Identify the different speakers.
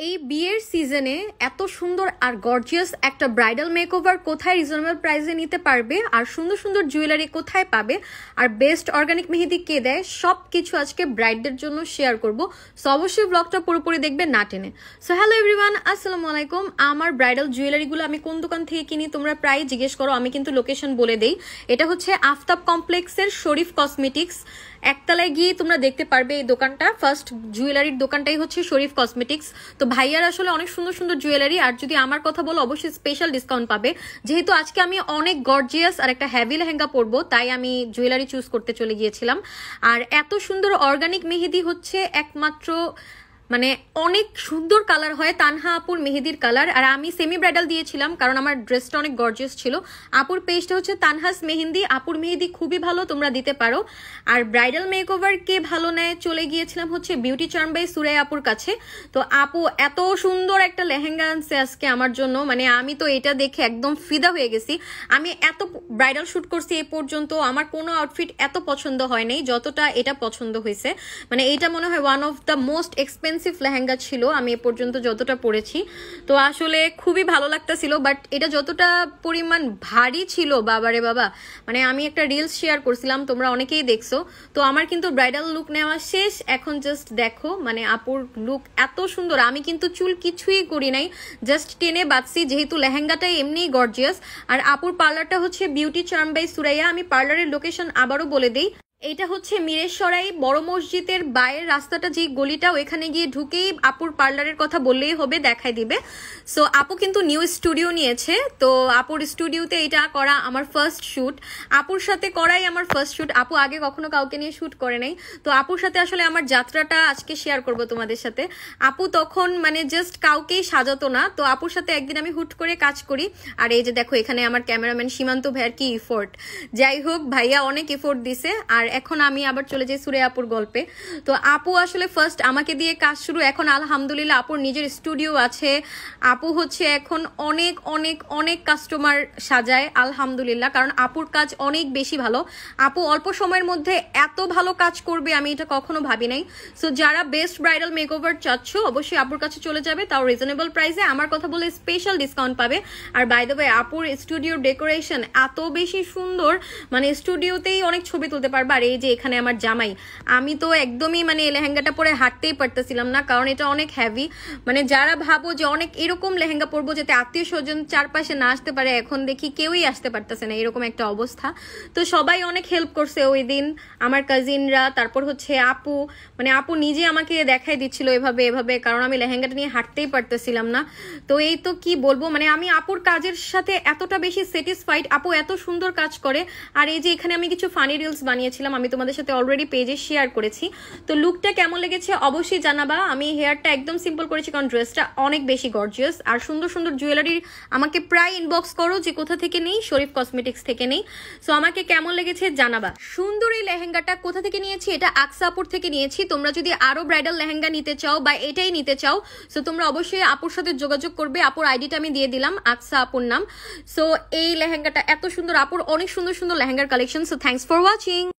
Speaker 1: এই বিয়ের সিজনে এত সুন্দর আর গর্জিয়াস একটা ব্রাইডাল মেকওভার কোথায় রিজনেবল প্রাইসে নিতে পারবে, আর সুন্দর সুন্দর জুয়েলারি কোথায় পাবে, আর বেস্ট অর্গানিক মেহেদি কে দেয়, সব কিছু আজকে ব্রাইডদের জন্য শেয়ার করব। সো অবশ্যই ব্লগটা পুরোপুরি দেখবে না টেনে। সো হ্যালো এভরিওয়ান, আসসালামু আলাইকুম। আমার ব্রাইডাল জুয়েলারিগুলো আমি কোন দোকান থেকে কিনি তোমরা প্রায় জিজ্ঞেস করো, আমি কিন্তু লোকেশন বলে দেই। এটা হচ্ছে আফতাব কমপ্লেক্সের শরীফ কসমেটিক্স। একতলায় গিয়ে তোমরা দেখতে পারবে এই দোকানটা। ফার্স্ট জুয়েলারির দোকানটাই হচ্ছে শরীফ কসমেটিক্স। তো ভাইয়ার আসলে অনেক সুন্দর সুন্দর জুয়েলারি, আর যদি আমার কথা বলো অবশ্যই স্পেশাল ডিসকাউন্ট পাবে। যেহেতু আজকে আমি অনেক গর্জিয়াস আর একটা হেভি লেহেঙ্গা পরবো, তাই আমি জুয়েলারি চুজ করতে চলে গিয়েছিলাম। আর এত সুন্দর অর্গানিক মেহেদি হচ্ছে একমাত্র, মানে অনেক সুন্দর কালার হয় তানহা আপুর মেহেদির কালার। আর আমি সেমি ব্রাইডাল দিয়েছিলাম কারণ আমার ড্রেসটা অনেক গর্জিয়াস ছিল। আপুর পেজটা হচ্ছে তানহাস মেহেন্দি, আপুর মেহেদি খুবই ভালো, তোমরা দিতে পারো। আর ব্রাইডাল মেকওভার কে ভালো নেয় চলে গিয়েছিলাম হচ্ছে বিউটি চার্ম বাই সুরাই আপুর কাছে। তো আপু এত সুন্দর একটা লেহেঙ্গা আনছে আজকে আমার জন্য, মানে আমি তো এটা দেখে একদম ফিদা হয়ে গেছি। আমি এত ব্রাইডাল শুট করছি এ পর্যন্ত, আমার কোনো আউটফিট এত পছন্দ হয় নাই যতটা এটা পছন্দ হয়েছে। মানে এটা মনে হয় one of the most expensive lehenga ছিল আমি এ পর্যন্ত যতটা পরেছি। তো আসলে খুবই ভালো লাগতেছিল, বাট এটা যতটা পরিমাণ ভারী ছিল বাবারে বাবা, মানে আমি একটা রিলস শেয়ার করছিলাম, তোমরা অনেকেই দেখছো। তো আমার কিন্তু ব্রাইডাল লুক নেওয়া শেষ, এখন জাস্ট দেখো মানে আপুর লুক এত সুন্দর। আমি কিন্তু চুল কিছুই করি নাই, জাস্ট টেনে বাঁধছি, যেহেতু লেহেঙ্গাটাই এমনিই গর্জিয়াস। আর আপুর পার্লারটা হচ্ছে বিউটি চার্ম বাই সুরাইয়া। আমি পার্লারের লোকেশন আবারও বলে দিই, এটা হচ্ছে মিরেশ্বরাই বড় মসজিদের বাইরের রাস্তাটা, যে গলিটা, ওইখানে গিয়ে ঢুকেই আপুর পার্লারের কথা বললেই হবে, দেখাই দিবে। সো আপু কিন্তু নিউ স্টুডিও নিয়েছে, তো আপুর স্টুডিওতে এটা করা আমার ফার্স্ট শুট। আপুর সাথে করাই আমার ফার্স্ট শুট, আপু আগে কখনো কাউকে নিয়ে শুট করে নাই। তো আপুর সাথে আসলে আমার যাত্রাটা আজকে শেয়ার করব তোমাদের সাথে। আপু তখন মানে জাস্ট কাউকেই সাজাতো না, তো আপুর সাথে একদিন আমি হুট করে কাজ করি। আর এই যে দেখো এখানে আমার ক্যামেরাম্যান সীমান্ত ভাইয়ার কি ইফোর্ট, যাই হোক ভাইয়া অনেক ইফোর্ট দিছে। আর এখন আমি আবার চলে যাই সুরে আপুর গল্পে। তো আপু আসলে ফার্স্ট আমাকে দিয়ে কাজ শুরু, এখন আলহামদুলিল্লাহ আপুর নিজের স্টুডিও আছে। আপু হচ্ছে এখন অনেক অনেক অনেক কাস্টমার সাজায় আলহামদুলিল্লাহ, কারণ আপুর কাজ অনেক বেশি ভালো। আপু অল্প সময়ের মধ্যে এত ভালো কাজ করবে আমি এটা কখনো ভাবি নাই। সো যারা বেস্ট ব্রাইডাল মেকওভার চাচ্ছ অবশ্যই আপুর কাছে চলে যাবে, তাও রিজনেবল প্রাইসে। আমার কথা বলে স্পেশাল ডিসকাউন্ট পাবে। আর বাই দ্য ওয়ে আপুর স্টুডিওর ডেকোরেশন এত বেশি সুন্দর, মানে স্টুডিওতেই অনেক ছবি তুলতে পারবে। আর এই যে এখানে আমার জামাই, আমি তো একদমই মানে লেহেঙ্গাটা পরে হাঁটতেই পারতেছিলাম না, কারণ এটা অনেক হেভি। মানে যারা ভাবো যে অনেক এরকম লেহেঙ্গা পরবো যাতে আত্মীয় স্বজন চারপাশে না আসতে পারে, এখন দেখি কেউই আসতে পারতেছে না, এরকম একটা অবস্থা। তো সবাই অনেক হেল্প করছে ওই দিন, আমার কাজিনরা, তারপর হচ্ছে আপু, মানে আপু নিজে আমাকে দেখাই দিচ্ছিল এভাবে এভাবে, কারণ আমি লেহেঙ্গাটা নিয়ে হাঁটতেই পারতেছিলাম না। তো এই তো কি বলবো, মানে আমি আপুর কাজের সাথে এতটা বেশি স্যাটিসফাইড, আপু এত সুন্দর কাজ করে। আর এই যে এখানে আমি কিছু ফানি রিলস বানিয়েছিলাম, আমি তোমাদের সাথে অলরেডি পেজে শেয়ার করেছি। তো লুকটা কেমন লেগেছে অবশ্যই জানাবা। আমি হেয়ারটা একদম সিম্পল করেছি কারণ ড্রেসটা অনেক বেশি গর্জিয়াস। আর সুন্দর সুন্দর জুয়েলারি আমাকে প্রায় ইনবক্স করো যে কোথা থেকে নেই, শরীফ কসমেটিক্স থেকে নেই। সো আমাকে কেমন লেগেছে জানাবা। সুন্দর এই লেহেঙ্গাটা কোথা থেকে নিয়েছি, এটা আকসা আপুর থেকে নিয়েছি। তোমরা যদি আরো ব্রাইডাল লেহেঙ্গা নিতে চাও বা এটাই নিতে চাও, সো তোমরা অবশ্যই আপুর সাথে যোগাযোগ করবে। আপুর আইডিটা আমি দিয়ে দিলাম, আকসা আপুর নাম। সো এই লেহেঙ্গাটা এত সুন্দর, আপুর অনেক সুন্দর সুন্দর লেহেঙ্গার collection. So thanks for watching.